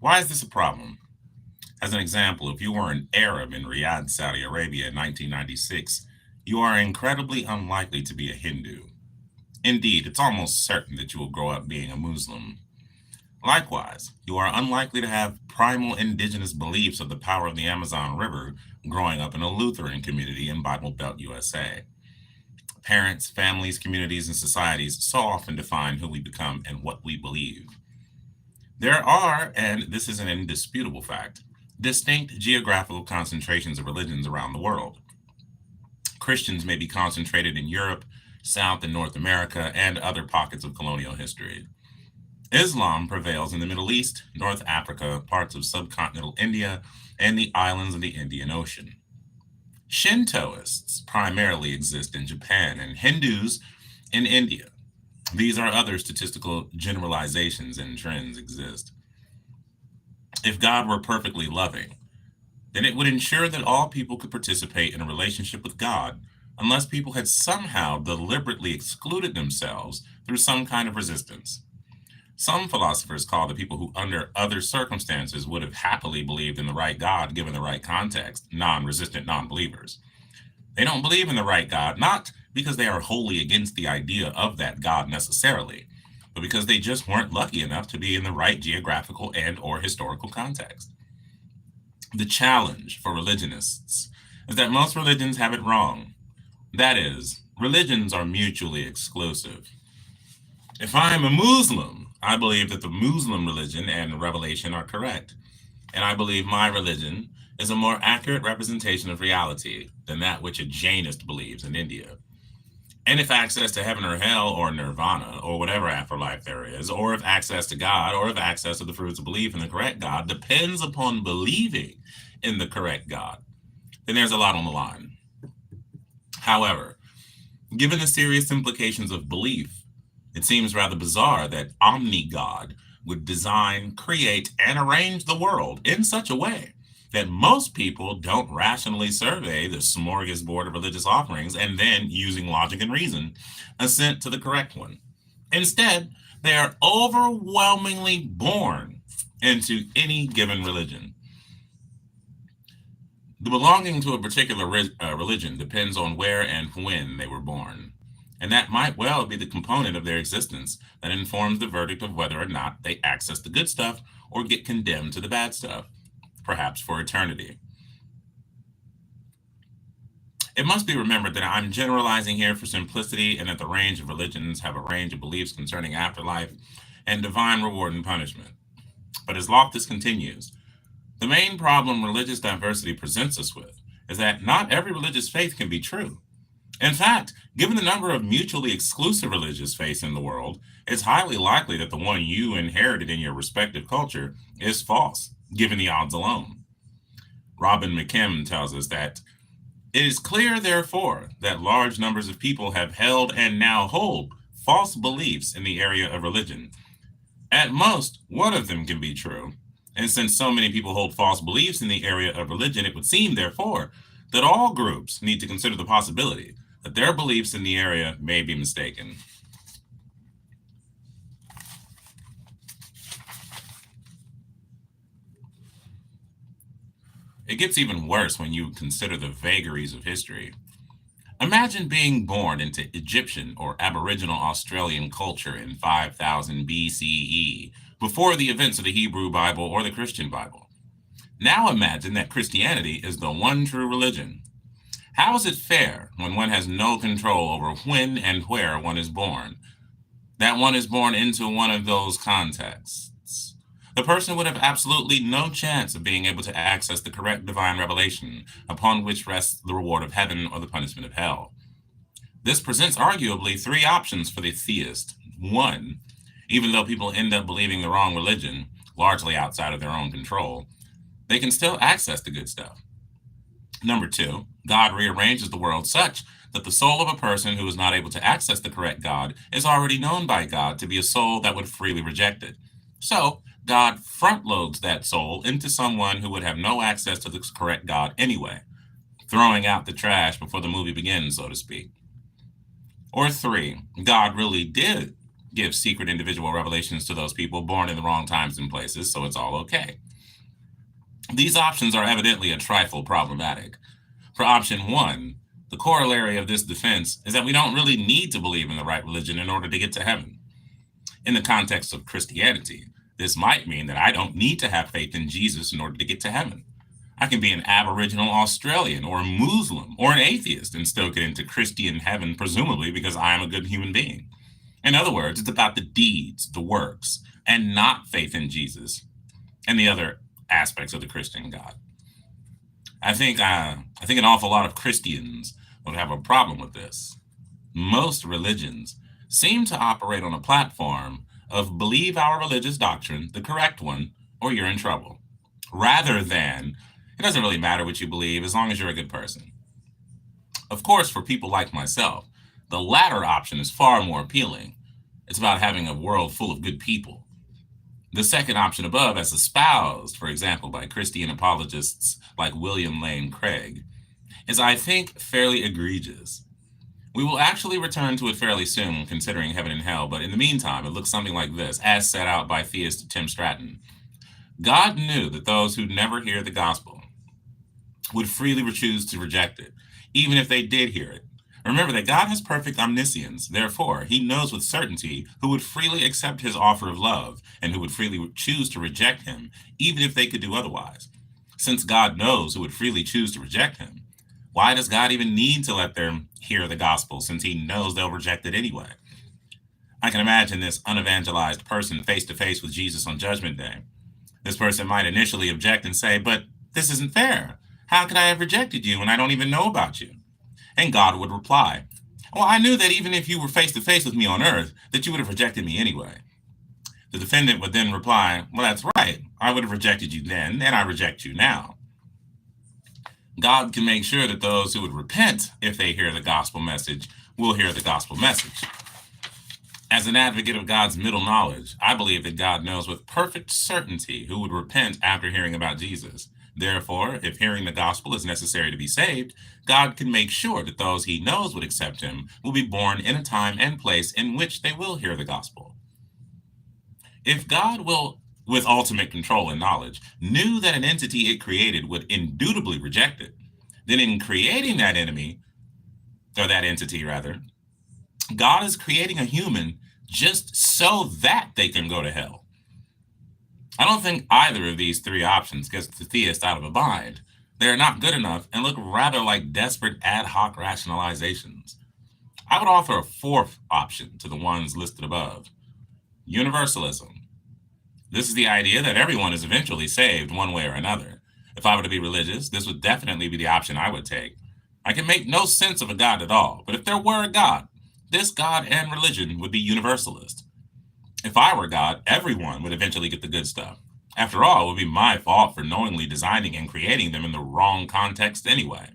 Why is this a problem? As an example, if you were an Arab in Riyadh, Saudi Arabia in 1996, you are incredibly unlikely to be a Hindu. Indeed, it's almost certain that you will grow up being a Muslim. Likewise, you are unlikely to have primal indigenous beliefs of the power of the Amazon River growing up in a Lutheran community in Bible Belt, USA. Parents, families, communities, and societies so often define who we become and what we believe. There are, and this is an indisputable fact, distinct geographical concentrations of religions around the world. Christians may be concentrated in Europe, South and North America, and other pockets of colonial history. Islam prevails in the Middle East, North Africa, parts of subcontinental India, and the islands of the Indian Ocean. Shintoists primarily exist in Japan and Hindus in India. These are other statistical generalizations and trends exist. If God were perfectly loving, then it would ensure that all people could participate in a relationship with God unless people had somehow deliberately excluded themselves through some kind of resistance. Some philosophers call the people who, under other circumstances, would have happily believed in the right God given the right context non resistant non believers. They don't believe in the right God, not because they are wholly against the idea of that God necessarily, but because they just weren't lucky enough to be in the right geographical and or historical context. The challenge for religionists is that most religions have it wrong. That is, religions are mutually exclusive. If I am a Muslim, I believe that the Muslim religion and revelation are correct, and I believe my religion is a more accurate representation of reality than that which a Jainist believes in India. And if access to heaven or hell or nirvana or whatever afterlife there is, or if access to God or if access to the fruits of belief in the correct God depends upon believing in the correct God, then there's a lot on the line. However, given the serious implications of belief, it seems rather bizarre that Omni-God would design, create, and arrange the world in such a way that most people don't rationally survey the smorgasbord of religious offerings and then, using logic and reason, assent to the correct one. Instead, they are overwhelmingly born into any given religion. The belonging to a particular religion depends on where and when they were born. And that might well be the component of their existence that informs the verdict of whether or not they access the good stuff or get condemned to the bad stuff, perhaps for eternity. It must be remembered that I'm generalizing here for simplicity and that the range of religions have a range of beliefs concerning afterlife and divine reward and punishment. But as Loftus continues, the main problem religious diversity presents us with is that not every religious faith can be true. In fact, given the number of mutually exclusive religious faiths in the world, it's highly likely that the one you inherited in your respective culture is false, given the odds alone. Robin McKim tells us that it is clear, therefore, that large numbers of people have held and now hold false beliefs in the area of religion. At most, one of them can be true. And since so many people hold false beliefs in the area of religion, it would seem, therefore, that all groups need to consider the possibility that their beliefs in the area may be mistaken. It gets even worse when you consider the vagaries of history. Imagine being born into Egyptian or Aboriginal Australian culture in 5000 BCE, before the events of the Hebrew Bible or the Christian Bible. Now imagine that Christianity is the one true religion. How is it fair when one has no control over when and where one is born, that one is born into one of those contexts? The person would have absolutely no chance of being able to access the correct divine revelation upon which rests the reward of heaven or the punishment of hell. This presents arguably three options for the theist. One, even though people end up believing the wrong religion, largely outside of their own control, they can still access the good stuff. Number two, God rearranges the world such that the soul of a person who is not able to access the correct God is already known by God to be a soul that would freely reject it. So, God front loads that soul into someone who would have no access to the correct God anyway, throwing out the trash before the movie begins, so to speak. Or three, God really did give secret individual revelations to those people born in the wrong times and places, so it's all okay. These options are evidently a trifle problematic. For option one, the corollary of this defense is that we don't really need to believe in the right religion in order to get to heaven. In the context of Christianity, this might mean that I don't need to have faith in Jesus in order to get to heaven. I can be an Aboriginal Australian or a Muslim or an atheist and still get into Christian heaven, presumably because I am a good human being. In other words, it's about the deeds, the works, and not faith in Jesus and the other aspects of the Christian God. I think an awful lot of Christians would have a problem with this. Most religions seem to operate on a platform of believe our religious doctrine, the correct one, or you're in trouble, rather than it doesn't really matter what you believe as long as you're a good person. Of course, for people like myself, the latter option is far more appealing. It's about having a world full of good people. The second option above, as espoused, for example, by Christian apologists like William Lane Craig, is, I think, fairly egregious. We will actually return to it fairly soon, considering heaven and hell, but in the meantime, it looks something like this, as set out by theist Tim Stratton. God knew that those who never hear the gospel would freely choose to reject it, even if they did hear it. Remember that God has perfect omniscience. Therefore, he knows with certainty who would freely accept his offer of love and who would freely choose to reject him, even if they could do otherwise. Since God knows who would freely choose to reject him, why does God even need to let them hear the gospel, since he knows they'll reject it anyway? I can imagine this unevangelized person face to face with Jesus on Judgment Day. This person might initially object and say, "But this isn't fair. How could I have rejected you when I don't even know about you?" And God would reply, "Well, I knew that even if you were face to face with me on earth, that you would have rejected me anyway." The defendant would then reply, "Well, that's right. I would have rejected you then, and I reject you now." God can make sure that those who would repent if they hear the gospel message will hear the gospel message. As an advocate of God's middle knowledge, I believe that God knows with perfect certainty who would repent after hearing about Jesus. Therefore, if hearing the gospel is necessary to be saved, God can make sure that those he knows would accept him will be born in a time and place in which they will hear the gospel. If God will, with ultimate control and knowledge, knew that an entity it created would indubitably reject it, then in creating that enemy, or that entity rather, God is creating a human just so that they can go to hell. I don't think either of these three options gets the theist out of a bind. They are not good enough and look rather like desperate ad hoc rationalizations. I would offer a fourth option to the ones listed above: universalism. This is the idea that everyone is eventually saved one way or another. If I were to be religious, this would definitely be the option I would take. I can make no sense of a God at all, but if there were a God, this God and religion would be universalist. If I were God, everyone would eventually get the good stuff. After all, it would be my fault for knowingly designing and creating them in the wrong context anyway.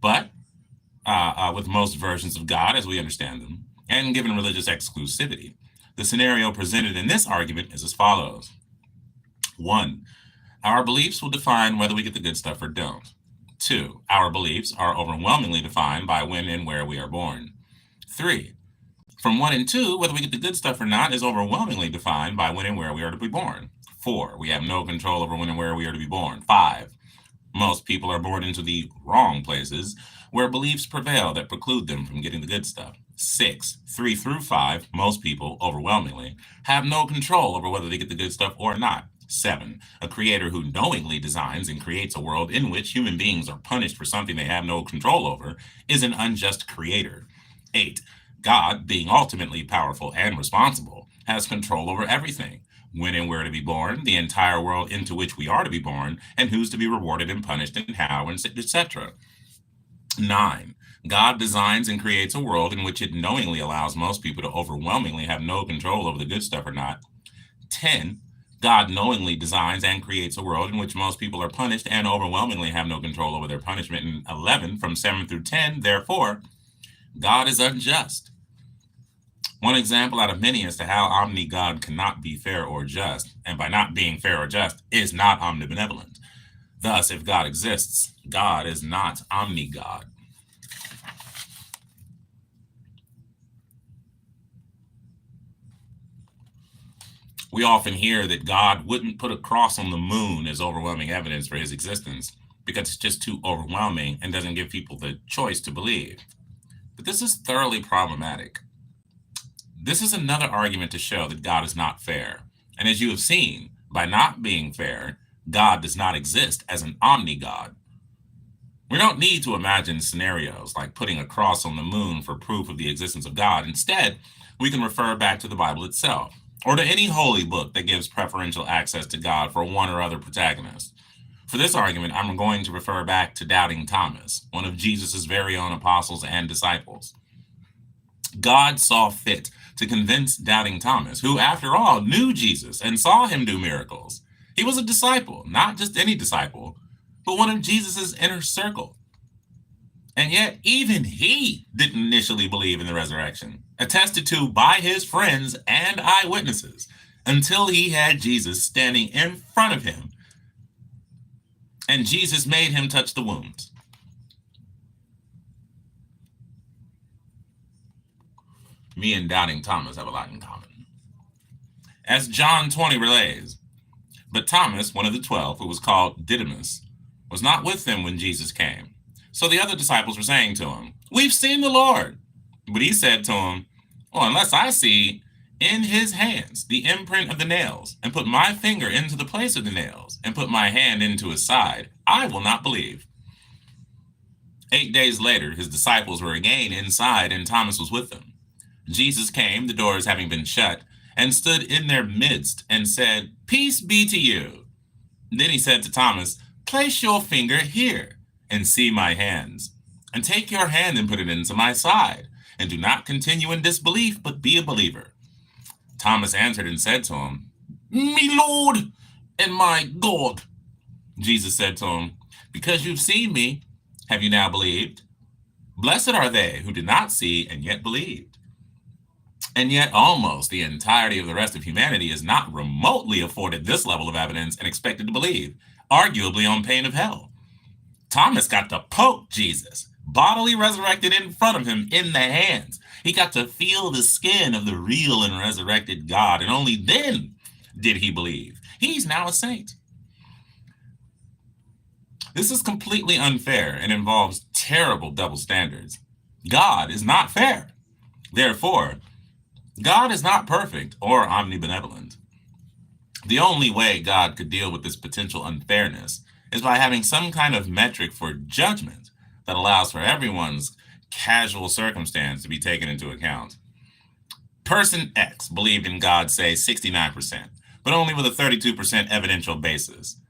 But with most versions of God as we understand them, and given religious exclusivity, the scenario presented in this argument is as follows. 1. Our beliefs will define whether we get the good stuff or don't. 2. Our beliefs are overwhelmingly defined by when and where we are born. 3. From 1 and 2, whether we get the good stuff or not is overwhelmingly defined by when and where we are to be born. 4. We have no control over when and where we are to be born. 5. Most people are born into the wrong places where beliefs prevail that preclude them from getting the good stuff. 6. 3 through 5, most people, overwhelmingly, have no control over whether they get the good stuff or not. 7. A creator who knowingly designs and creates a world in which human beings are punished for something they have no control over is an unjust creator. 8. God, being ultimately powerful and responsible, has control over everything: when and where to be born, the entire world into which we are to be born, and who's to be rewarded and punished and how, and etc. 9. God designs and creates a world in which it knowingly allows most people to overwhelmingly have no control over the good stuff or not. 10. God knowingly designs and creates a world in which most people are punished and overwhelmingly have no control over their punishment. And 11, from 7 through 10, therefore, God is unjust. One example out of many as to how omni-God cannot be fair or just, and by not being fair or just, is not omnibenevolent. Thus, if God exists, God is not omni-God. We often hear that God wouldn't put a cross on the moon as overwhelming evidence for his existence because it's just too overwhelming and doesn't give people the choice to believe. But this is thoroughly problematic. This is another argument to show that God is not fair. And as you have seen, by not being fair, God does not exist as an omni-God. We don't need to imagine scenarios like putting a cross on the moon for proof of the existence of God. Instead, we can refer back to the Bible itself, or to any holy book that gives preferential access to God for one or other protagonist. For this argument, I'm going to refer back to doubting Thomas, one of Jesus' very own apostles and disciples. God saw fit to convince doubting Thomas, who, after all, knew Jesus and saw him do miracles. He was a disciple, not just any disciple, but one of Jesus' inner circle. And yet, even he didn't initially believe in the resurrection, attested to by his friends and eyewitnesses, until he had Jesus standing in front of him. And Jesus made him touch the wounds. Me and doubting Thomas have a lot in common. As John 20 relays, but Thomas, one of the 12, who was called Didymus, was not with them when Jesus came. So the other disciples were saying to him, "We've seen the Lord." But he said to him, "Well, unless I see in his hands the imprint of the nails, and put my finger into the place of the nails, and put my hand into his side, I will not believe." 8 days later, his disciples were again inside, and Thomas was with them. Jesus came, the doors having been shut, and stood in their midst and said, "Peace be to you." Then he said to Thomas, "Place your finger here and see my hands, and take your hand and put it into my side, and do not continue in disbelief, but be a believer." Thomas answered and said to him, "Me Lord and my God." Jesus said to him, "Because you've seen me, have you now believed? Blessed are they who did not see and yet believed." And yet almost the entirety of the rest of humanity is not remotely afforded this level of evidence and expected to believe, arguably on pain of hell. Thomas got to poke Jesus, bodily resurrected in front of him in the hands. He got to feel the skin of the real and resurrected God, and only then did he believe. He's now a saint. This is completely unfair and involves terrible double standards. God is not fair. Therefore, God is not perfect or omnibenevolent. The only way God could deal with this potential unfairness is by having some kind of metric for judgment that allows for everyone's casual circumstance to be taken into account. Person X believed in God, say 69%, but only with a 32% evidential basis.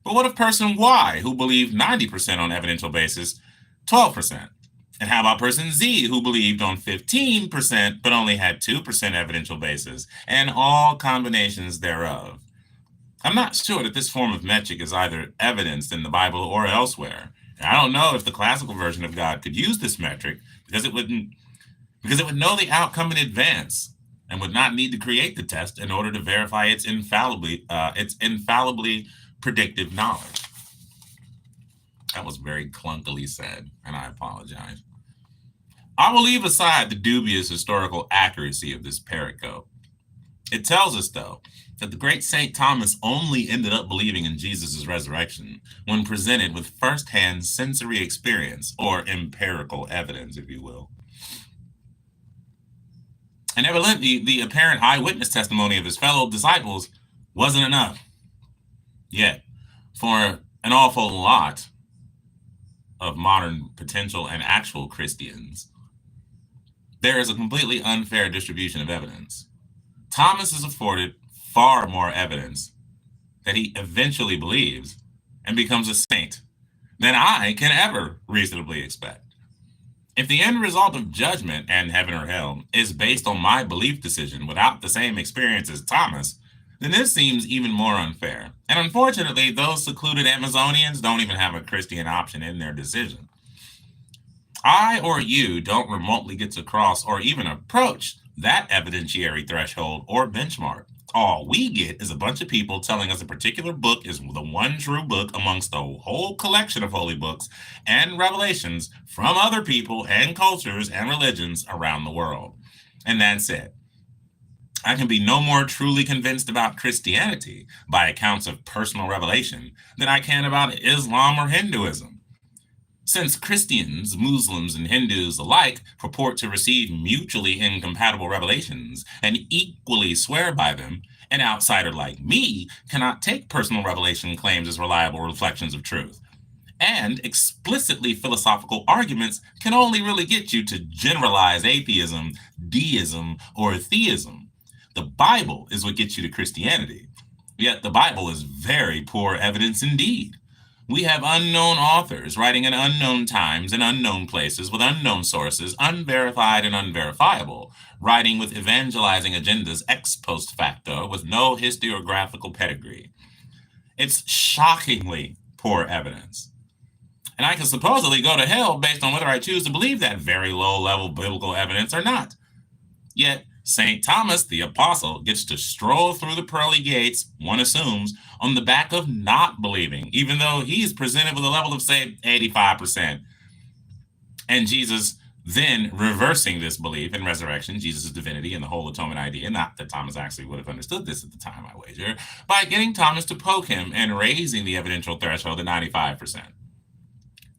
But what if person Y, who believed 90% on evidential basis, 12%? And how about person Z, who believed on 15%, but only had 2% evidential basis, and all combinations thereof? I'm not sure that this form of metric is either evidenced in the Bible or elsewhere. And I don't know if the classical version of God could use this metric because it would know the outcome in advance and would not need to create the test in order to verify its infallibly predictive knowledge. That was very clunkily said, and I apologize. I will leave aside the dubious historical accuracy of this pericope. It tells us, though, that the great St. Thomas only ended up believing in Jesus' resurrection when presented with firsthand sensory experience, or empirical evidence, if you will. And evidently, the apparent eyewitness testimony of his fellow disciples wasn't enough. Yet, for an awful lot of modern potential and actual Christians, there is a completely unfair distribution of evidence. Thomas is afforded far more evidence that he eventually believes and becomes a saint than I can ever reasonably expect. If the end result of judgment and heaven or hell is based on my belief decision without the same experience as Thomas, then this seems even more unfair. And unfortunately, those secluded Amazonians don't even have a Christian option in their decision. I or you don't remotely get to cross or even approach that evidentiary threshold or benchmark. All we get is a bunch of people telling us a particular book is the one true book amongst a whole collection of holy books and revelations from other people and cultures and religions around the world. And that's it. I can be no more truly convinced about Christianity by accounts of personal revelation than I can about Islam or Hinduism. Since Christians, Muslims, and Hindus alike purport to receive mutually incompatible revelations and equally swear by them, an outsider like me cannot take personal revelation claims as reliable reflections of truth. And explicitly philosophical arguments can only really get you to generalize atheism, deism, or theism. The Bible is what gets you to Christianity. Yet the Bible is very poor evidence indeed. We have unknown authors writing in unknown times and unknown places with unknown sources, unverified and unverifiable, writing with evangelizing agendas ex post facto with no historiographical pedigree. It's shockingly poor evidence. And I can supposedly go to hell based on whether I choose to believe that very low level biblical evidence or not. Yet, St. Thomas the Apostle gets to stroll through the pearly gates, one assumes, on the back of not believing, even though he's presented with a level of, say, 85%. And Jesus then reversing this belief in resurrection, Jesus' divinity, and the whole atonement idea, not that Thomas actually would have understood this at the time, I wager, by getting Thomas to poke him and raising the evidential threshold to 95%.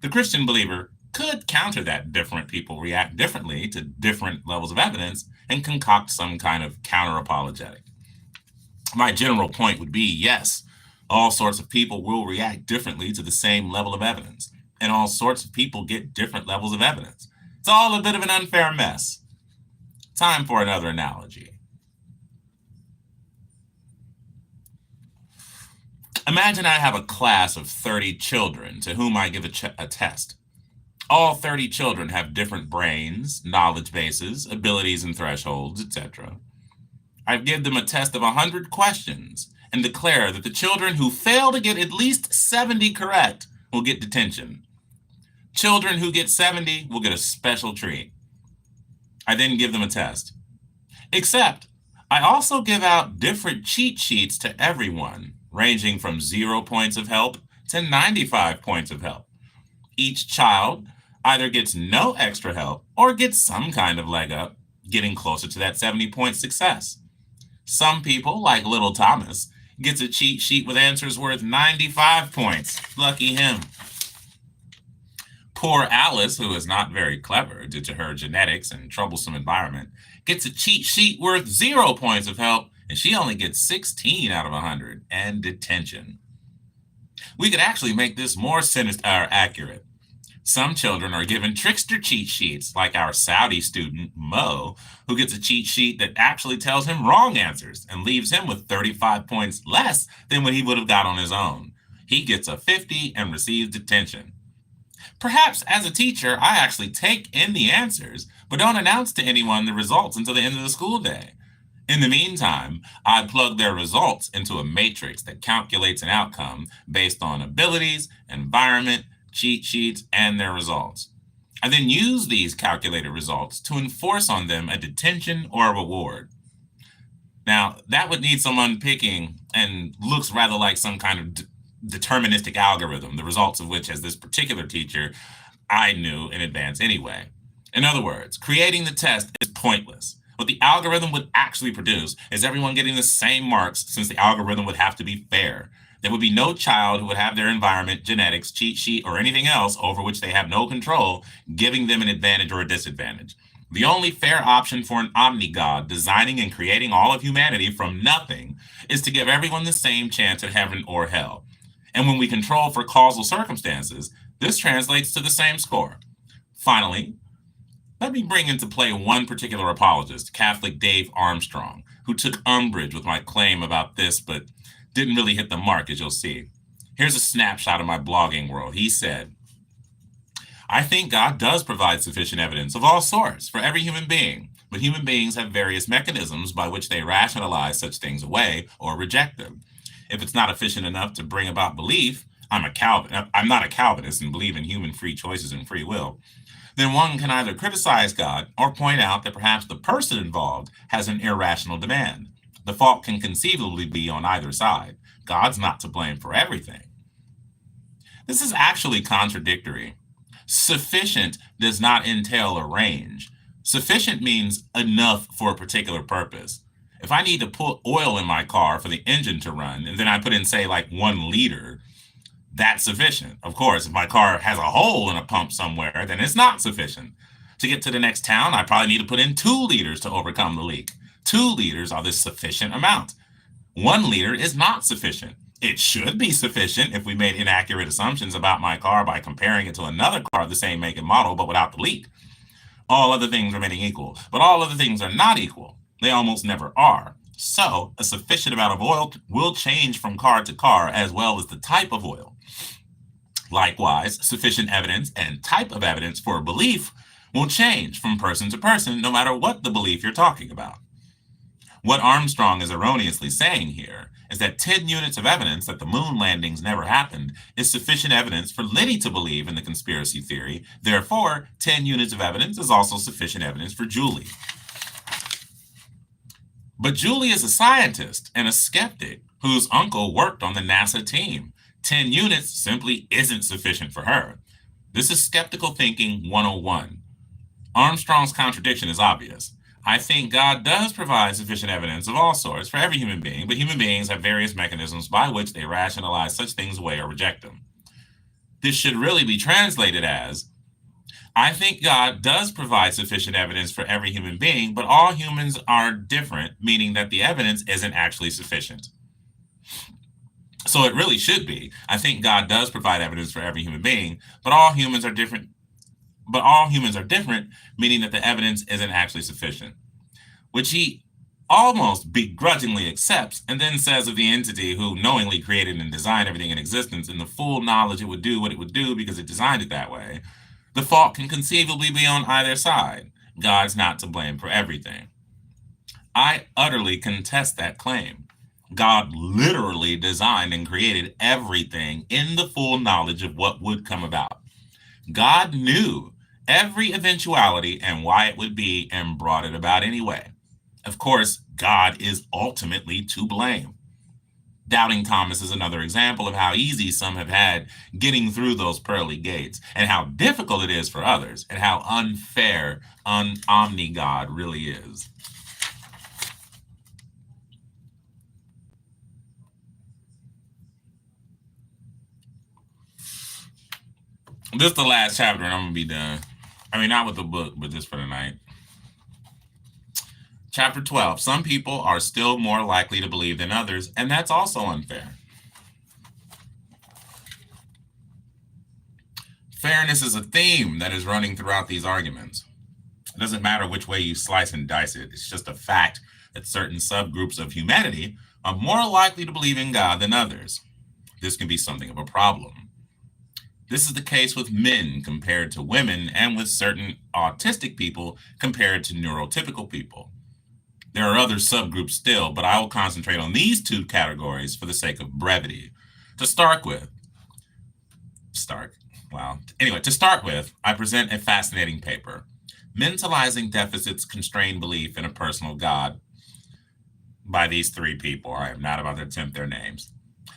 The Christian believer could counter that different people react differently to different levels of evidence and concoct some kind of counter apologetic. My general point would be yes, all sorts of people will react differently to the same level of evidence, and all sorts of people get different levels of evidence. It's all a bit of an unfair mess. Time for another analogy. Imagine I have a class of 30 children to whom I give a test. All 30 children have different brains, knowledge bases, abilities and thresholds, etc. I give them a test of 100 questions and declare that the children who fail to get at least 70 correct will get detention. Children who get 70 will get a special treat. I then give them a test. Except, I also give out different cheat sheets to everyone, ranging from 0 points of help to 95 points of help. Each child either gets no extra help or gets some kind of leg up, getting closer to that 70-point success. Some people, like little Thomas, gets a cheat sheet with answers worth 95 points. Lucky him. Poor Alice, who is not very clever due to her genetics and troublesome environment, gets a cheat sheet worth 0 points of help, and she only gets 16 out of 100 and detention. We could actually make this more sinister or accurate. Some children are given trickster cheat sheets, like our Saudi student, Mo, who gets a cheat sheet that actually tells him wrong answers and leaves him with 35 points less than what he would have got on his own. He gets a 50 and receives detention. Perhaps as a teacher, I actually take in the answers, but don't announce to anyone the results until the end of the school day. In the meantime, I plug their results into a matrix that calculates an outcome based on abilities, environment, cheat sheets, and their results. I then use these calculated results to enforce on them a detention or a reward. Now, that would need some unpicking and looks rather like some kind of deterministic algorithm, the results of which, as this particular teacher, I knew in advance anyway. In other words, creating the test is pointless. What the algorithm would actually produce is everyone getting the same marks, since the algorithm would have to be fair. There would be no child who would have their environment, genetics, cheat sheet, or anything else over which they have no control, giving them an advantage or a disadvantage. The only fair option for an omni-god designing and creating all of humanity from nothing is to give everyone the same chance at heaven or hell. And when we control for causal circumstances, this translates to the same score. Finally, let me bring into play one particular apologist, Catholic Dave Armstrong, who took umbrage with my claim about this, but didn't really hit the mark, as you'll see. Here's a snapshot of my blogging world. He said, I think God does provide sufficient evidence of all sorts for every human being, but human beings have various mechanisms by which they rationalize such things away or reject them. If it's not efficient enough to bring about belief, I'm not a Calvinist and believe in human free choices and free will, then one can either criticize God or point out that perhaps the person involved has an irrational demand. The fault can conceivably be on either side. God's not to blame for everything. This is actually contradictory. Sufficient does not entail a range. Sufficient means enough for a particular purpose. If I need to put oil in my car for the engine to run, and then I put in, say, like 1 liter, that's sufficient. Of course, if my car has a hole in a pump somewhere, then it's not sufficient. To get to the next town, I probably need to put in 2 liters to overcome the leak. 2 liters are the sufficient amount. 1 liter is not sufficient. It should be sufficient if we made inaccurate assumptions about my car by comparing it to another car of the same make and model, but without the leak. All other things remaining equal. But all other things are not equal. They almost never are. So a sufficient amount of oil will change from car to car, as well as the type of oil. Likewise, sufficient evidence and type of evidence for a belief will change from person to person, no matter what the belief you're talking about. What Armstrong is erroneously saying here is that 10 units of evidence that the moon landings never happened is sufficient evidence for Liddy to believe in the conspiracy theory. Therefore, 10 units of evidence is also sufficient evidence for Julie. But Julie is a scientist and a skeptic whose uncle worked on the NASA team. 10 units simply isn't sufficient for her. This is skeptical thinking 101. Armstrong's contradiction is obvious. I think God does provide sufficient evidence of all sorts for every human being, but human beings have various mechanisms by which they rationalize such things away or reject them. This should really be translated as, I think God does provide sufficient evidence for every human being, but all humans are different, meaning that the evidence isn't actually sufficient. So it really should be, I think God does provide evidence for every human being, but all humans are different, meaning that the evidence isn't actually sufficient, which he almost begrudgingly accepts and then says of the entity who knowingly created and designed everything in existence in the full knowledge it would do what it would do because it designed it that way. The fault can conceivably be on either side. God's not to blame for everything. I utterly contest that claim. God literally designed and created everything in the full knowledge of what would come about. God knew every eventuality and why it would be and brought it about anyway. Of course, God is ultimately to blame. Doubting Thomas is another example of how easy some have had getting through those pearly gates and how difficult it is for others and how unfair omni-God really is. This is the last chapter and I'm going to be done. I mean, not with the book, but just for the night. Chapter 12, some people are still more likely to believe than others, and that's also unfair. Fairness is a theme that is running throughout these arguments. It doesn't matter which way you slice and dice it. It's just a fact that certain subgroups of humanity are more likely to believe in God than others. This can be something of a problem. This is the case with men compared to women and with certain autistic people compared to neurotypical people. There are other subgroups still, but I will concentrate on these two categories for the sake of brevity. To start with, I present a fascinating paper, Mentalizing Deficits Constrain Belief in a Personal God, by these three people. I am not about to attempt their names.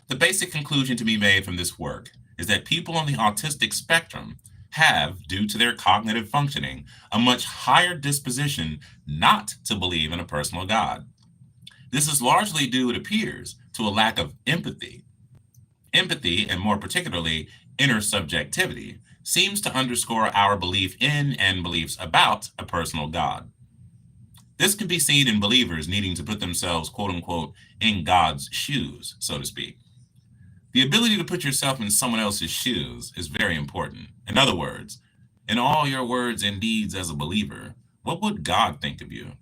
The basic conclusion to be made from this work is that people on the autistic spectrum have, due to their cognitive functioning, a much higher disposition not to believe in a personal God. This is largely due, it appears, to a lack of empathy. Empathy, and more particularly, intersubjectivity, seems to underscore our belief in and beliefs about a personal God. This can be seen in believers needing to put themselves, quote unquote, in God's shoes, so to speak. The ability to put yourself in someone else's shoes is very important. In other words, in all your words and deeds as a believer, what would God think of you?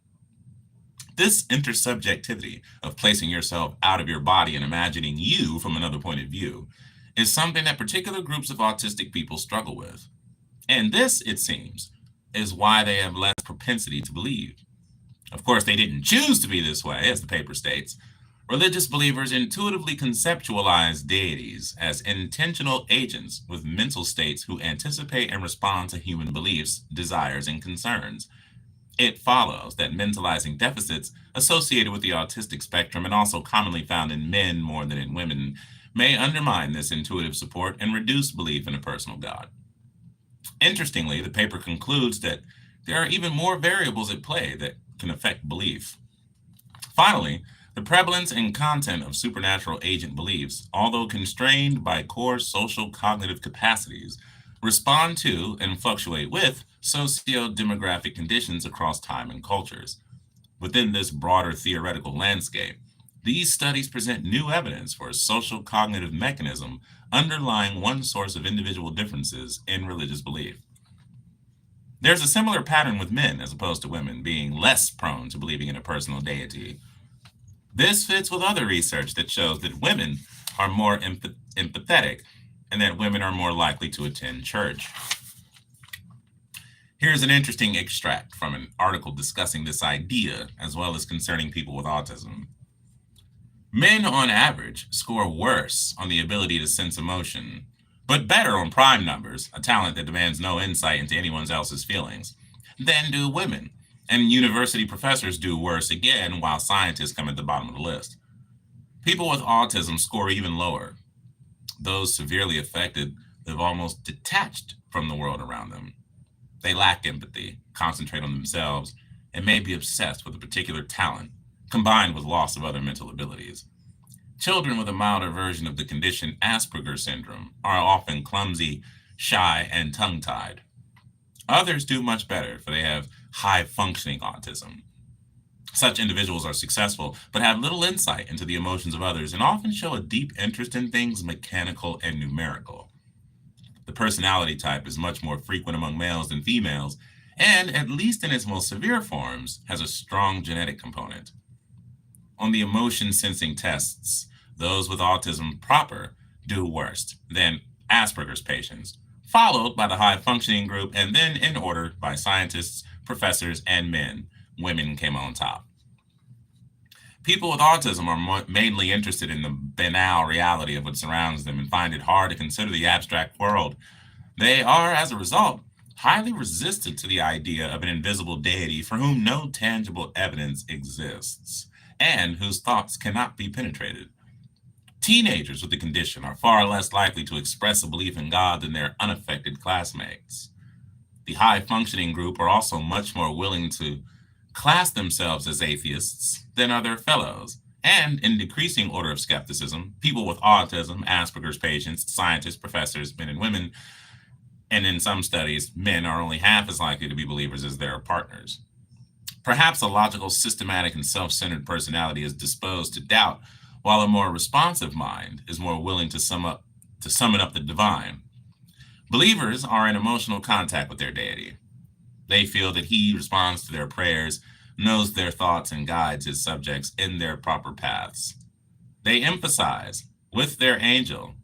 This intersubjectivity of placing yourself out of your body and imagining you from another point of view is something that particular groups of autistic people struggle with. And this, it seems, is why they have less propensity to believe. Of course, they didn't choose to be this way, as the paper states. Religious believers intuitively conceptualize deities as intentional agents with mental states who anticipate and respond to human beliefs, desires, and concerns. It follows that mentalizing deficits associated with the autistic spectrum and also commonly found in men more than in women may undermine this intuitive support and reduce belief in a personal God. Interestingly, the paper concludes that there are even more variables at play that can affect belief. Finally, the prevalence and content of supernatural agent beliefs, although constrained by core social cognitive capacities, respond to and fluctuate with socio-demographic conditions across time and cultures. Within this broader theoretical landscape, these studies present new evidence for a social cognitive mechanism underlying one source of individual differences in religious belief. There's a similar pattern with men as opposed to women being less prone to believing in a personal deity. This fits with other research that shows that women are more empathetic and that women are more likely to attend church. Here's an interesting extract from an article discussing this idea as well as concerning people with autism. Men, on average, score worse on the ability to sense emotion, but better on prime numbers, a talent that demands no insight into anyone else's feelings, than do women. And university professors do worse again, while scientists come at the bottom of the list. People with autism score even lower. Those severely affected live almost detached from the world around them. They lack empathy, concentrate on themselves, and may be obsessed with a particular talent, combined with loss of other mental abilities. Children with a milder version of the condition Asperger's syndrome are often clumsy, shy, and tongue-tied. Others do much better, for they have high-functioning autism. Such individuals are successful, but have little insight into the emotions of others and often show a deep interest in things mechanical and numerical. The personality type is much more frequent among males than females, and, at least in its most severe forms, has a strong genetic component. On the emotion sensing tests, those with autism proper do worst than Asperger's patients, followed by the high functioning group, and then in order by scientists, professors, and men. Women came on top. People with autism are mainly interested in the banal reality of what surrounds them and find it hard to consider the abstract world. They are, as a result, highly resistant to the idea of an invisible deity for whom no tangible evidence exists and whose thoughts cannot be penetrated. Teenagers with the condition are far less likely to express a belief in God than their unaffected classmates. The high functioning group are also much more willing to class themselves as atheists than are their fellows. And in decreasing order of skepticism, people with autism, Asperger's patients, scientists, professors, men and women, and in some studies, men are only half as likely to be believers as their partners. Perhaps a logical, systematic, and self-centered personality is disposed to doubt, while a more responsive mind is more willing to summon up the divine. Believers are in emotional contact with their deity. They feel that he responds to their prayers, knows their thoughts, and guides his subjects in their proper paths. They emphasize with their angel.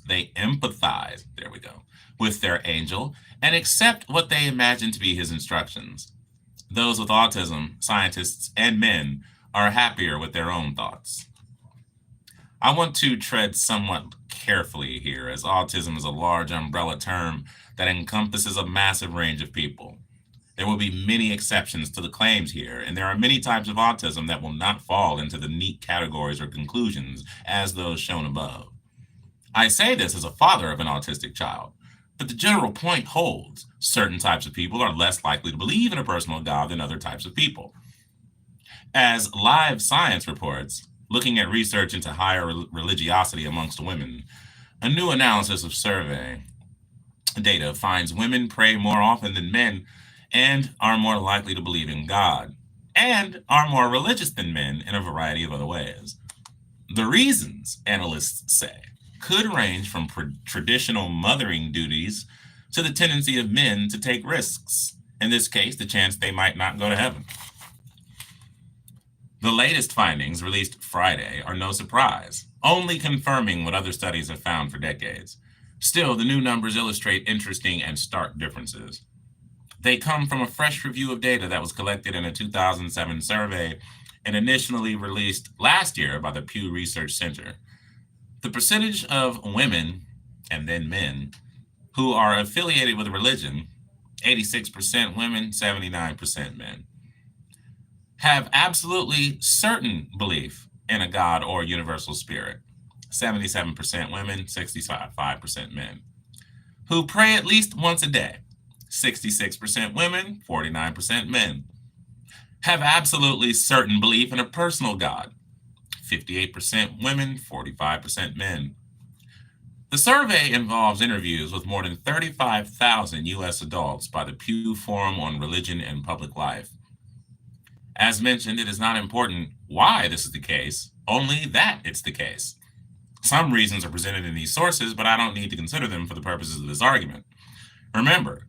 They empathize, there we go, with their angel and accept what they imagine to be his instructions. Those with autism, scientists, and men are happier with their own thoughts. I want to tread somewhat carefully here, as autism is a large umbrella term that encompasses a massive range of people. There will be many exceptions to the claims here, and there are many types of autism that will not fall into the neat categories or conclusions as those shown above. I say this as a father of an autistic child, but the general point holds. Certain types of people are less likely to believe in a personal God than other types of people. As Live Science reports, looking at research into higher religiosity amongst women, a new analysis of survey data finds women pray more often than men and are more likely to believe in God, and are more religious than men in a variety of other ways. The reasons, analysts say, could range from traditional mothering duties to the tendency of men to take risks, in this case, the chance they might not go to heaven. The latest findings, released Friday, are no surprise, only confirming what other studies have found for decades. Still, the new numbers illustrate interesting and stark differences. They come from a fresh review of data that was collected in a 2007 survey and initially released last year by the Pew Research Center. The percentage of women, and then men, who are affiliated with religion, 86% women, 79% men, have absolutely certain belief in a God or universal spirit, 77% women, 65% men, who pray at least once a day, 66% women, 49% men. have absolutely certain belief in a personal God. 58% women, 45% men. The survey involves interviews with more than 35,000 U.S. adults by the Pew Forum on Religion and Public Life. As mentioned, it is not important why this is the case, only that it's the case. Some reasons are presented in these sources, but I don't need to consider them for the purposes of this argument. Remember,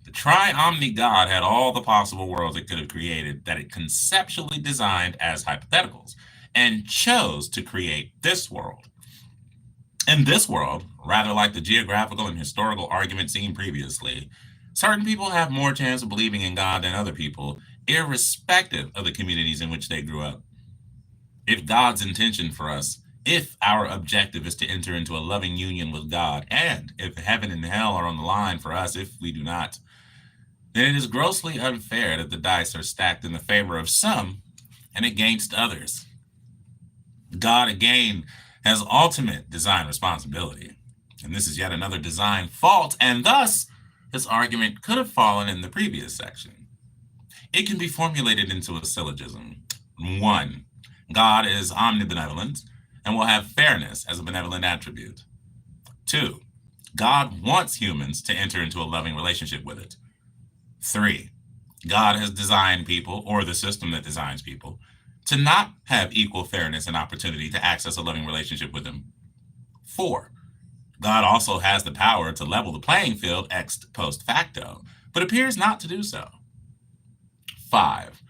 the tri-omni God had all the possible worlds it could have created that it conceptually designed as hypotheticals and chose to create this world. In this world, rather like the geographical and historical argument seen previously, certain people have more chance of believing in God than other people, irrespective of the communities in which they grew up. If God's intention for us, if our objective is to enter into a loving union with God, and if heaven and hell are on the line for us if we do not, then it is grossly unfair that the dice are stacked in the favor of some and against others. God, again, has ultimate design responsibility, and this is yet another design fault, and thus this argument could have fallen in the previous section. It can be formulated into a syllogism. 1. God is omnibenevolent and will have fairness as a benevolent attribute. 2. God wants humans to enter into a loving relationship with it. 3. God has designed people, or the system that designs people, to not have equal fairness and opportunity to access a loving relationship with him. 4. God also has the power to level the playing field ex post facto, but appears not to do so. 5.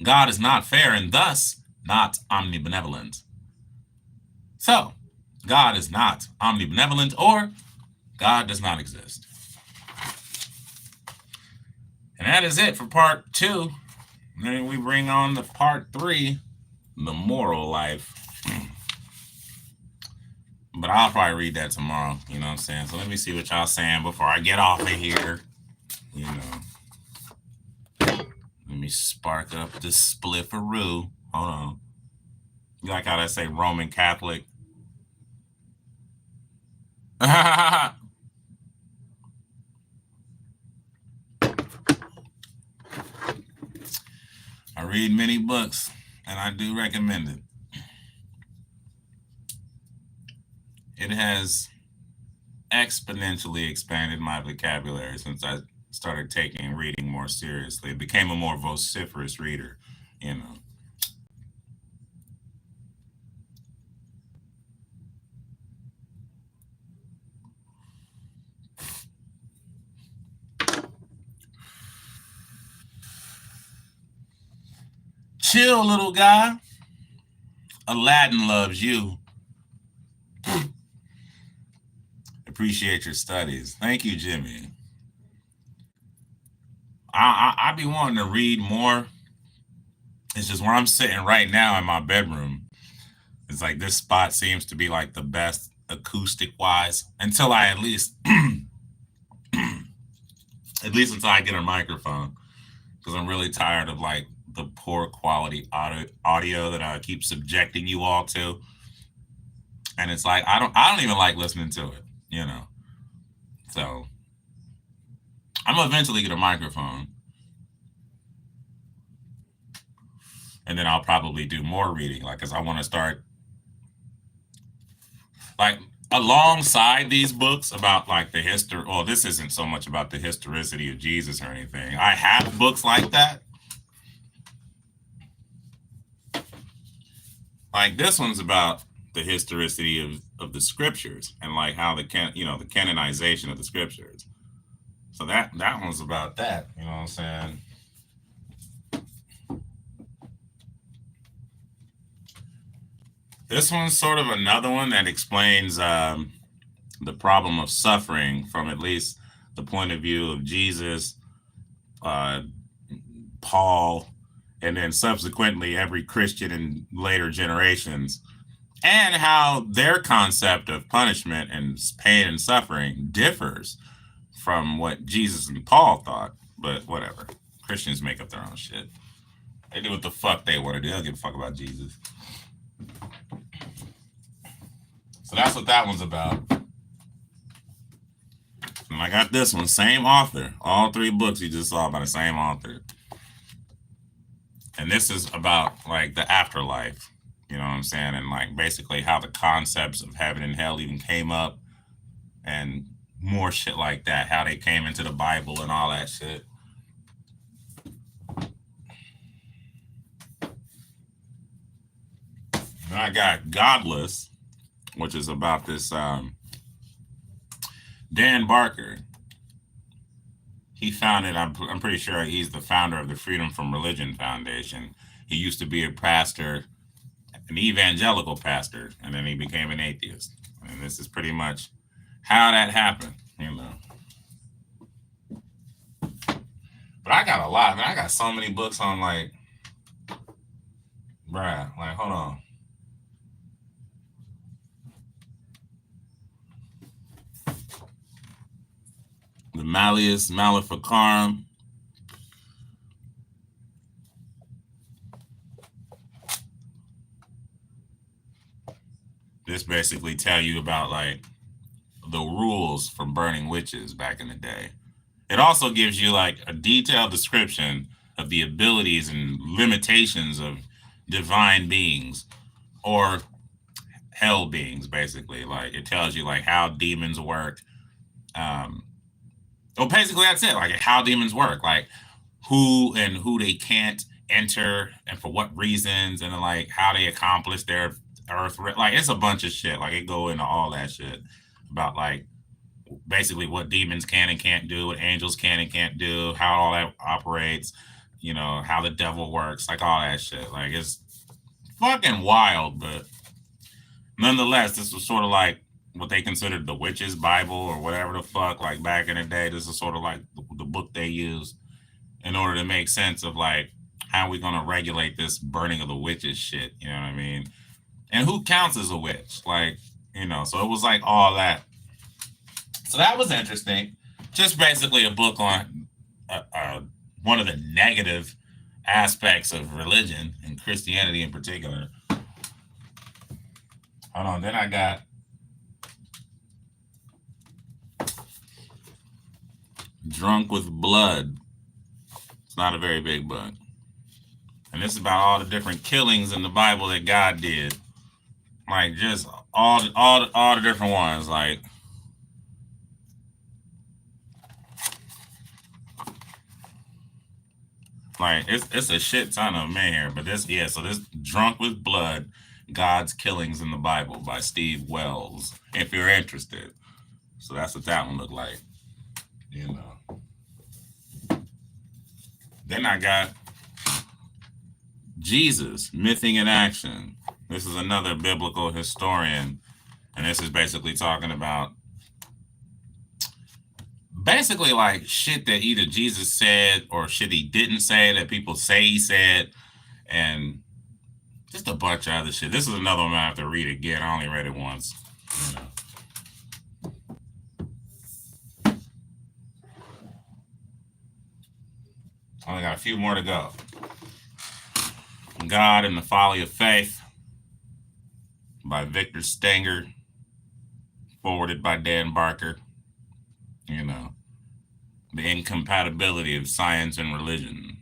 God is not fair and thus not omnibenevolent. So, God is not omnibenevolent, or God does not exist. And that is it for part 2. And then we bring on the part 3, the moral life. But I'll probably read that tomorrow, you know what I'm saying? So let me see what y'all saying before I get off of here. You know. Let me spark up the splifferoo. Hold on. You like how they say Roman Catholic? I read many books, and I do recommend it. It has exponentially expanded my vocabulary since I started taking reading more seriously. It became a more vociferous reader, you know. Chill, little guy. Aladdin loves you. Appreciate your studies. Thank you, Jimmy. I be wanting to read more. It's just where I'm sitting right now in my bedroom. It's like this spot seems to be like the best acoustic wise until I at least until I get a microphone, because I'm really tired of like the poor quality audio that I keep subjecting you all to. And it's like I don't even like listening to it, you know. So I'm gonna eventually get a microphone. And then I'll probably do more reading, like, because I want to start, like, alongside these books about, like, the history. Well, this isn't so much about the historicity of Jesus or anything. I have books like that. Like, this one's about the historicity of the scriptures and, like, how the canonization of the scriptures. So that one's about that. You know what I'm saying? This one's sort of another one that explains the problem of suffering from at least the point of view of Jesus, Paul, and then subsequently every Christian in later generations, and how their concept of punishment and pain and suffering differs from what Jesus and Paul thought. But whatever. Christians make up their own shit. They do what the fuck they want to do. They don't give a fuck about Jesus. So that's what that one's about. And I got this one, same author. All 3 books you just saw by the same author. And this is about like the afterlife, you know what I'm saying? And like basically how the concepts of heaven and hell even came up and more shit like that, how they came into the Bible and all that shit. And I got Godless, which is about this Dan Barker. He founded, I'm pretty sure he's the founder of the Freedom from Religion Foundation. He used to be a pastor, an evangelical pastor, and then he became an atheist. And this is pretty much how that happened, you know. But I got a lot, man. I got so many books on like, bruh, like, hold on. The Malleus Maleficarum. This basically tell you about like the rules for burning witches back in the day. It also gives you like a detailed description of the abilities and limitations of divine beings or hell beings, basically. Like it tells you like how demons work. Um, well, basically that's it. Like how demons work, like who and who they can't enter and for what reasons, and then like how they accomplish their earth. Like it's a bunch of shit. Like it go into all that shit about like basically what demons can and can't do, what angels can and can't do, how all that operates, you know, how the devil works, like all that shit. Like it's fucking wild, but nonetheless, this was sort of like what they considered the witches' Bible or whatever the fuck. Like back in the day, this is sort of like the book they used in order to make sense of like how are we going to regulate this burning of the witches shit. You know what I mean? And who counts as a witch? Like, you know, so it was like all that. So that was interesting. Just basically a book on one of the negative aspects of religion and Christianity in particular. Hold on. Then I got Drunk with Blood. It's not a very big book. And this is about all the different killings in the Bible that God did. Like just all the different ones. Like it's a shit ton of them in here. But this, yeah, so this Drunk with Blood, God's Killings in the Bible by Steve Wells, if you're interested. So that's what that one looked like. You know. Then I got Jesus, Mything in Action. This is another biblical historian. And this is basically talking about basically like shit that either Jesus said or shit he didn't say that people say he said, and just a bunch of other shit. This is another one I have to read again. I only read it once. You know. Only got a few more to go. God and the Folly of Faith by Victor Stenger, forwarded by Dan Barker. You know, the incompatibility of science and religion.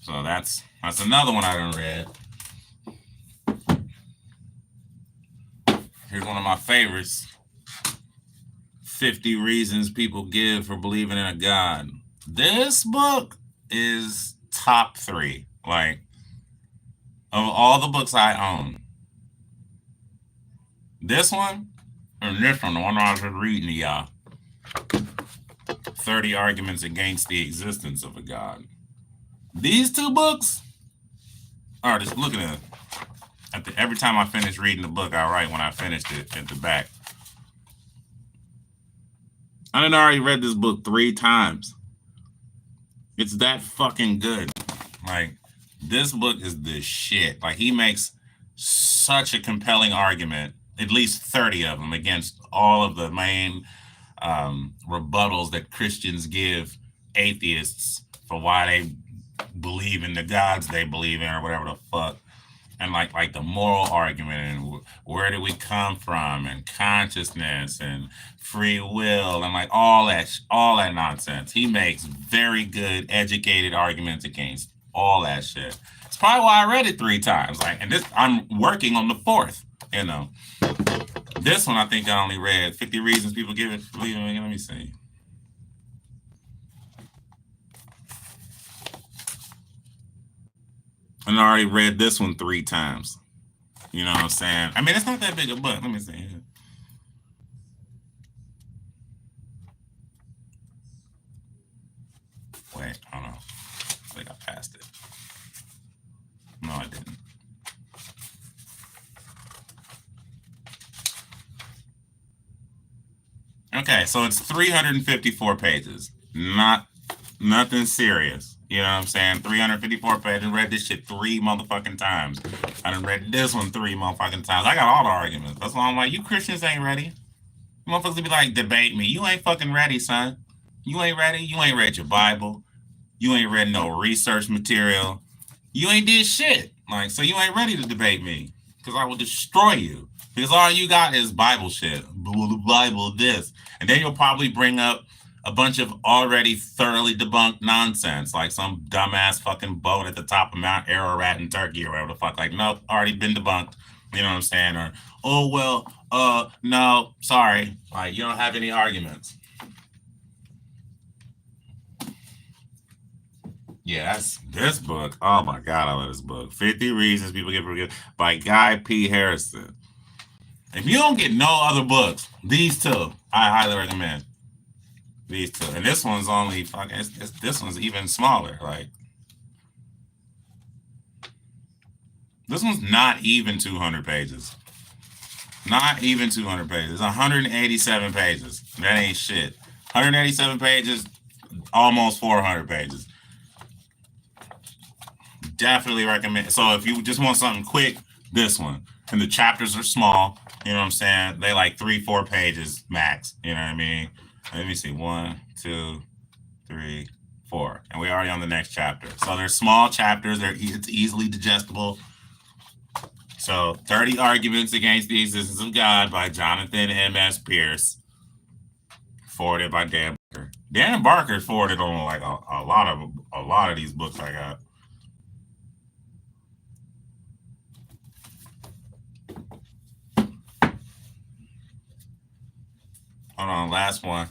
So that's another one I done read. Here's one of my favorites. 50 Reasons People Give for Believing in a God. This book is top 3. Like, of all the books I own, this one and this one, the one I was reading to y'all, 30 Arguments Against the Existence of a God. These two books are just looking at every time I finish reading the book, I write when I finished it at the back. I done already read this book 3 times. It's that fucking good. Like, this book is the shit. Like, he makes such a compelling argument, at least 30 of them, against all of the main rebuttals that Christians give atheists for why they believe in the gods they believe in or whatever the fuck. And like the moral argument and where do we come from and consciousness and free will and like all that nonsense. He makes very good educated arguments against all that shit. It's probably why I read it 3 times. Like, and this, I'm working on the fourth. You know, this one I think I only read 50 Reasons People Give It. Believe me. Let me see. And I already read this one 3 times. You know what I'm saying? I mean, it's not that big a book. Let me see. Wait, hold on. I think I passed it. No, I didn't. Okay, so it's 354 pages. Nothing serious. You know what I'm saying? 354 pages. I read this shit 3 motherfucking times. I done read this one 3 motherfucking times. I got all the arguments. That's why I'm like, you Christians ain't ready. You motherfuckers be like, debate me. You ain't fucking ready, son. You ain't ready. You ain't read your Bible. You ain't read no research material. You ain't did shit. Like, so you ain't ready to debate me. Because I will destroy you. Because all you got is Bible shit. The Bible this. And then you'll probably bring up a bunch of already thoroughly debunked nonsense, like some dumbass fucking boat at the top of Mount Ararat in Turkey or whatever the fuck. Like, nope, already been debunked. You know what I'm saying? Or, oh well, no, sorry. Like, you don't have any arguments. Yeah, that's this book. Oh my god, I love this book. 50 Reasons People Get Forgiven by Guy P. Harrison. If you don't get no other books, these two, I highly recommend. These two. And this one's only fucking this one's even smaller. Like, this one's not even 200 pages. Not even 200 pages. 187 pages. That ain't shit. 187 pages, almost 400 pages. Definitely recommend. So if you just want something quick, this one. And the chapters are small. You know what I'm saying? They like 3-4 pages max. You know what I mean? Let me see. 1, 2, 3, 4. And we're already on the next chapter. So they're small chapters. It's easily digestible. So 30 Arguments Against the Existence of God by Jonathan M.S. Pierce. Forwarded by Dan Barker. Dan Barker forwarded on like a lot of these books I got. Hold on, last one.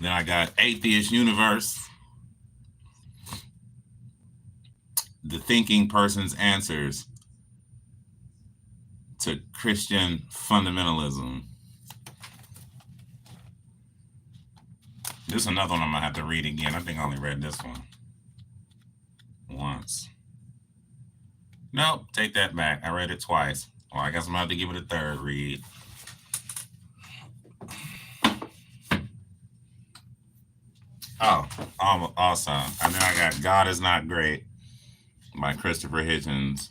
Then I got Atheist Universe. The Thinking Person's Answers to Christian Fundamentalism. This is another one I'm going to have to read again. I think I only read this one once. Nope, take that back. I read it twice. Well, I guess I'm going to have to give it a third read. Oh, awesome. And then I got God Is Not Great by Christopher Hitchens,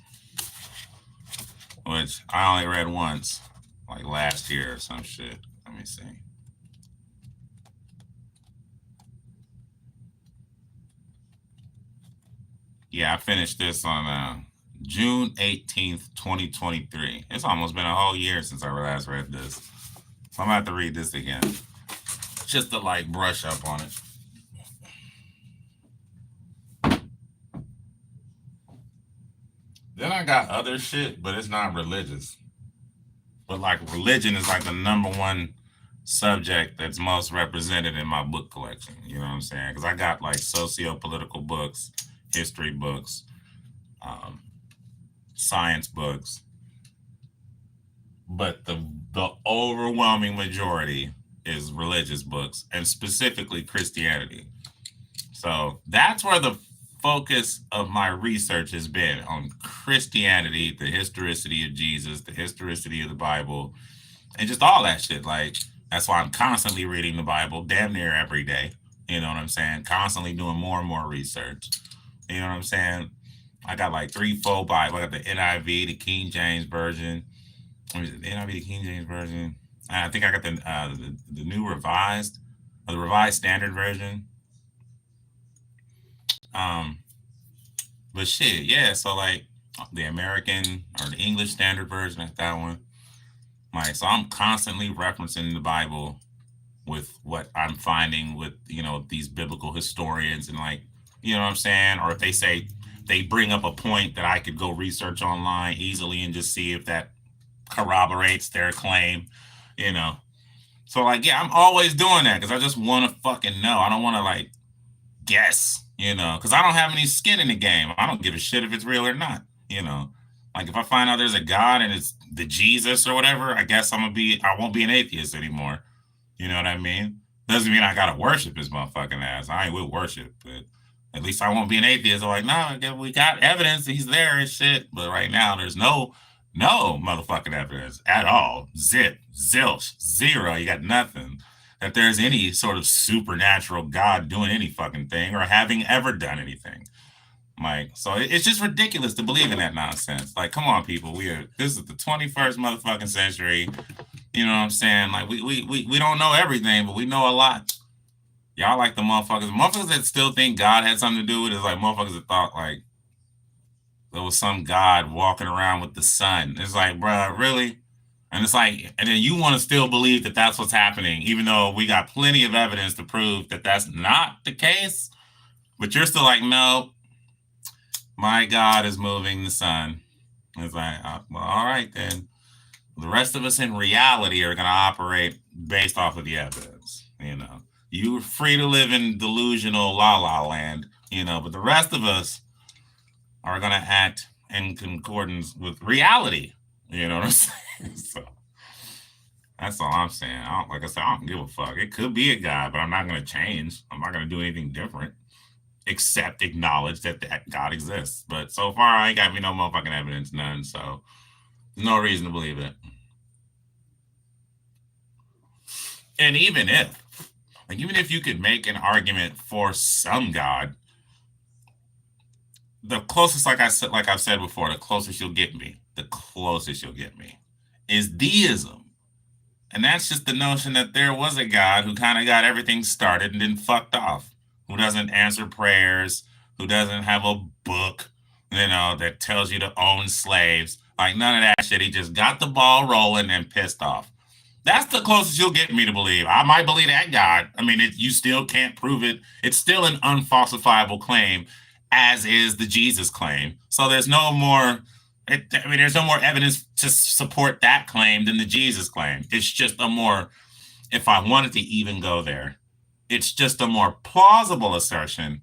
which I only read once, like last year or some shit. Let me see. Yeah, I finished this on June 18th, 2023. It's almost been a whole year since I last read this. So I'm going to have to read this again, just to like brush up on it. Then I got other shit, but it's not religious. But like religion is like the number one subject that's most represented in my book collection. You know what I'm saying? Because I got like socio-political books, history books, science books, but the overwhelming majority is religious books, and specifically Christianity. So that's where the focus of my research has been, on Christianity, the historicity of Jesus, the historicity of the Bible, and just all that shit. Like, that's why I'm constantly reading the Bible damn near every day. You know what I'm saying? Constantly doing more and more research. You know what I'm saying? I got like 3 full Bibles. I got the NIV, the King James Version. The NIV, the King James Version. I think I got the new revised, or the Revised Standard Version. But shit, yeah. So like the American or the English Standard Version, like that one. Like, so I'm constantly referencing the Bible with what I'm finding with, you know, these biblical historians, and like You know what I'm saying? Or if they say they bring up a point that I could go research online easily and just see if that corroborates their claim, you know. So like, yeah, I'm always doing that because I just want to fucking know. I don't want to like guess, you know, because I don't have any skin in the game. I don't give a shit if it's real or not, you know. Like if I find out there's a God and it's the Jesus or whatever, I guess I won't be an atheist anymore. You know what I mean? Doesn't mean I gotta worship his motherfucking ass. I ain't with worship, but at least I won't be an atheist. I'm like, no, we got evidence he's there and shit. But right now, there's no motherfucking evidence at all. Zip, zilch, zero. You got nothing that there's any sort of supernatural God doing any fucking thing or having ever done anything. Like, so it's just ridiculous to believe in that nonsense. Like, come on, people. This is the 21st motherfucking century. You know what I'm saying? Like, we don't know everything, but we know a lot. Y'all like the motherfuckers that still think God had something to do with it. Is like motherfuckers that thought like there was some God walking around with the sun. It's like, bruh, really? And it's like, and then you want to still believe that that's what's happening, even though we got plenty of evidence to prove that that's not the case. But you're still like, no, my God is moving the sun. It's like, well, all right then. The rest of us in reality are going to operate based off of the evidence. You know, you're free to live in delusional la la land, you know, but the rest of us are going to act in concordance with reality. You know what I'm saying? So that's all I'm saying. Like I said, I don't give a fuck. It could be a God, but I'm not going to change. I'm not going to do anything different except acknowledge that God exists. But so far, I ain't got me no motherfucking evidence, none. So no reason to believe it. And even if you could make an argument for some God, the closest, like I've said before, the closest you'll get me is deism. And that's just the notion that there was a God who kind of got everything started and then fucked off, who doesn't answer prayers, who doesn't have a book, you know, that tells you to own slaves. Like none of that shit. He just got the ball rolling and pissed off. That's the closest you'll get me to believe. I might believe that God. I mean, you still can't prove it. It's still an unfalsifiable claim, as is the Jesus claim. So there's no more. There's no more evidence to support that claim than the Jesus claim. It's just a more, if I wanted to even go there, it's just a more plausible assertion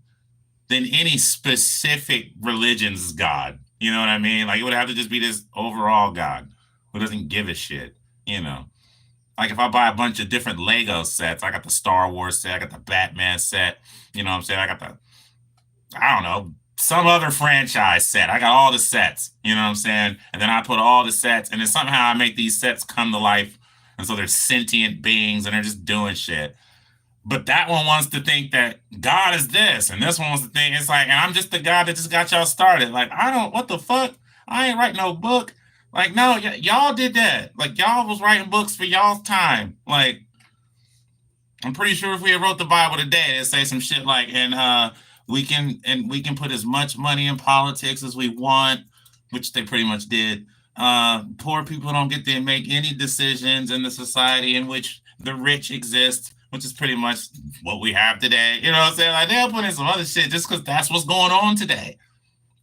than any specific religion's God. You know what I mean? Like it would have to just be this overall God who doesn't give a shit, you know. Like if I buy a bunch of different Lego sets, I got the Star Wars set, I got the Batman set, you know what I'm saying? I got I don't know, some other franchise set. I got all the sets, you know what I'm saying? And then I put all the sets, and then somehow I make these sets come to life. And so they're sentient beings and they're just doing shit. But that one wants to think that God is this, and this one wants to think it's like, and I'm just the guy that just got y'all started. Like, what the fuck? I ain't writing no book. Like, no, y'all did that. Like, y'all was writing books for y'all's time. Like, I'm pretty sure if we had wrote the Bible today, it'd say some shit like, we can put as much money in politics as we want, which they pretty much did. Poor people don't get to make any decisions in the society in which the rich exist, which is pretty much what we have today. You know what I'm saying? Like, they'll put in some other shit just because that's what's going on today.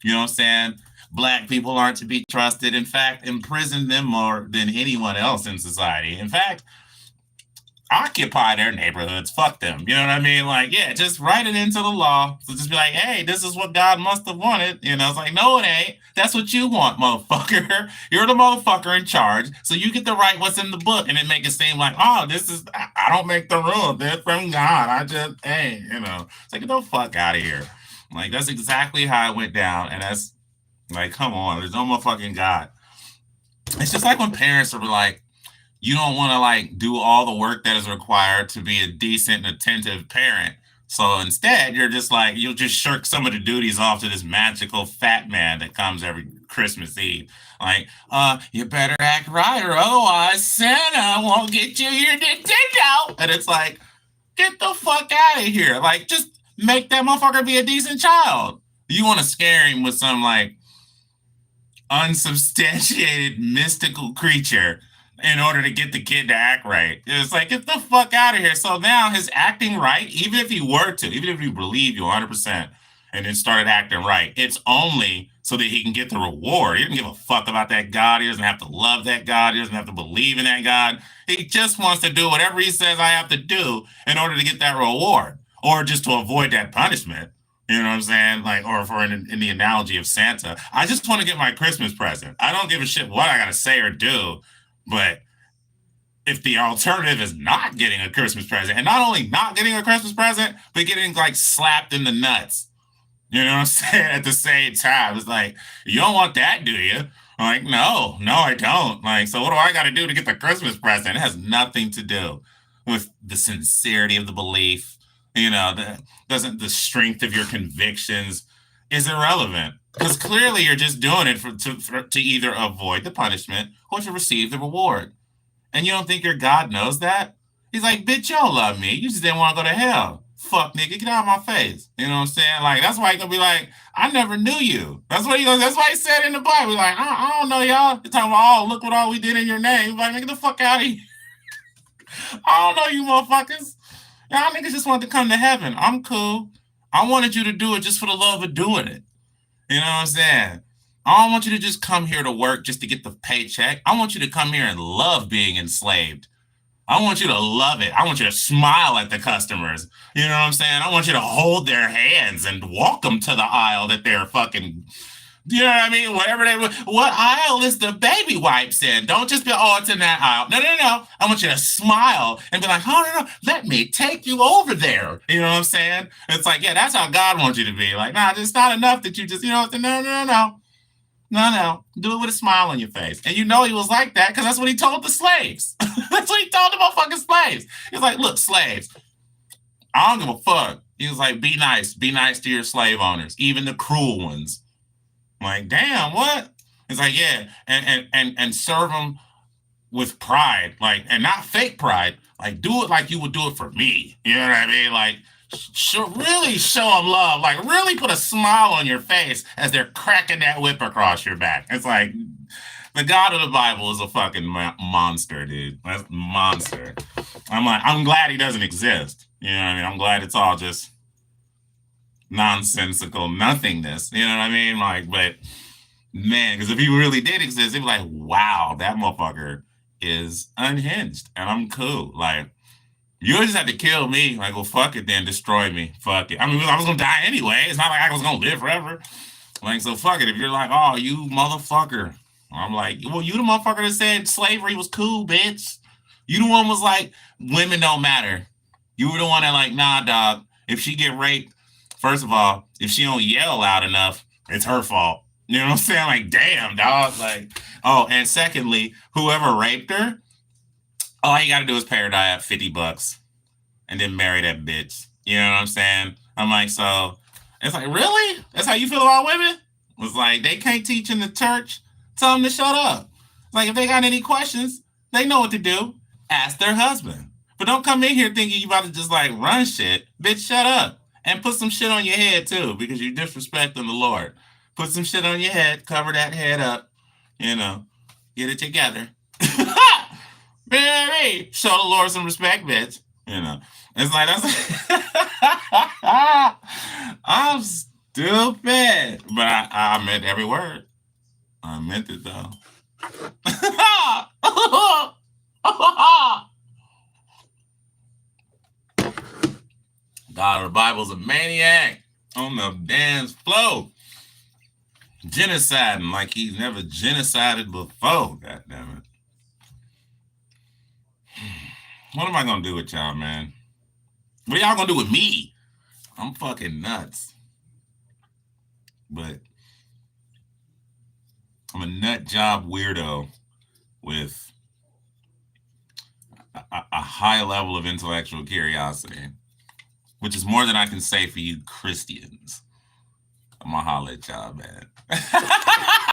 You know what I'm saying? Black people aren't to be trusted. In fact, imprison them more than anyone else in society. In fact, occupy their neighborhoods. Fuck them. You know what I mean? Like, yeah, just write it into the law. So just be like, hey, this is what God must have wanted. You know, it's like, no, it ain't. That's what you want, motherfucker. You're the motherfucker in charge. So you get to write what's in the book and then make it seem like, oh, I don't make the rules. They're from God. I just, hey, you know, it's like, get the fuck out of here. Like, that's exactly how it went down. And that's like, come on, there's no motherfucking God. It's just like when parents are like, you don't want to like do all the work that is required to be a decent and attentive parent. So instead, you're just like, you'll just shirk some of the duties off to this magical fat man that comes every Christmas Eve. Like, you better act right or otherwise Santa won't get you your Nintendo. And it's like, get the fuck out of here. Like, just make that motherfucker be a decent child. You want to scare him with some like unsubstantiated mystical creature in order to get the kid to act right. It's like, get the fuck out of here. So now his acting right, even if he were to, even if you believe you 100%, and then started acting right, it's only so that he can get the reward. He doesn't give a fuck about that God. He doesn't have to love that God. He doesn't have to believe in that God. He just wants to do whatever he says I have to do in order to get that reward, or just to avoid that punishment. You know what I'm saying? Like, or for in the analogy of Santa, I just want to get my Christmas present. I don't give a shit what I got to say or do. But if the alternative is not getting a Christmas present, and not only not getting a Christmas present, but getting like slapped in the nuts, you know what I'm saying? At the same time, it's like, you don't want that, do you? I'm like, no, I don't. Like, so what do I got to do to get the Christmas present? It has nothing to do with the sincerity of the belief. You know, the strength of your convictions is irrelevant, because clearly you're just doing it to either avoid the punishment or to receive the reward. And you don't think your God knows that? He's like, bitch, y'all love me. You just didn't want to go to hell. Fuck, nigga, get out of my face. You know what I'm saying? Like, that's why he gonna be like, I never knew you. That's what he goes. That's why he said in the Bible, like, I don't know y'all. You're talking about, oh, look what all we did in your name. He's like, nigga, the fuck out of here. I don't know you motherfuckers. Y'all niggas just wanted to come to heaven. I'm cool. I wanted you to do it just for the love of doing it. You know what I'm saying? I don't want you to just come here to work just to get the paycheck. I want you to come here and love being enslaved. I want you to love it. I want you to smile at the customers. You know what I'm saying? I want you to hold their hands and walk them to the aisle that they're fucking, you know what I mean? What aisle is the baby wipes in? Don't just be, oh, it's in that aisle. No. I want you to smile and be like, oh, no, let me take you over there. You know what I'm saying? It's like, yeah, that's how God wants you to be. Like, nah, it's not enough that you just, you know, no. No. Do it with a smile on your face. And you know he was like that because that's what he told the slaves. That's what he told the motherfucking slaves. He's like, look, slaves, I don't give a fuck. He was like, be nice. Be nice to your slave owners, even the cruel ones. I'm like, damn, what? It's like, yeah, and serve them with pride, like, and not fake pride. Like, do it like you would do it for me. You know what I mean? Like, really show them love. Like, really put a smile on your face as they're cracking that whip across your back. It's like, the God of the Bible is a fucking monster, dude. That's a monster. I'm like, I'm glad he doesn't exist. You know what I mean? I'm glad it's all just nonsensical nothingness. You know what I mean? Like, but man, because if he really did exist, he'd be like, wow, that motherfucker is unhinged, and I'm cool. Like, you just have to kill me. Like, well, fuck it then. Destroy me. Fuck it. I mean, I was going to die anyway. It's not like I was going to live forever. Like, so fuck it. If you're like, oh, you motherfucker. I'm like, well, you the motherfucker that said slavery was cool, bitch. You the one was like, women don't matter. You were the one that like, nah, dog. If she get raped, first of all, if she don't yell loud enough, it's her fault. You know what I'm saying? Like, damn, dog. Like, oh, and secondly, whoever raped her, all you got to do is pay her at $50 and then marry that bitch. You know what I'm saying? I'm like, so it's like, really? That's how you feel about women? It's like, they can't teach in the church. Tell them to shut up. Like, if they got any questions, they know what to do. Ask their husband. But don't come in here thinking you about to just like run shit. Bitch, shut up. And put some shit on your head too, because you're disrespecting the Lord. Put some shit on your head. Cover that head up. You know, get it together. Baby, show the Lord some respect, bitch. You know, it's like, that's I'm stupid, but I meant every word. I meant it though. God of the Bible's a maniac on the dance floor. Genociding like he's never genocided before. God damn it. What am I gonna do with y'all, man? What are y'all gonna do with me? I'm fucking nuts. But I'm a nut job weirdo with a high level of intellectual curiosity, which is more than I can say for you Christians. I'm gonna holler at y'all, man.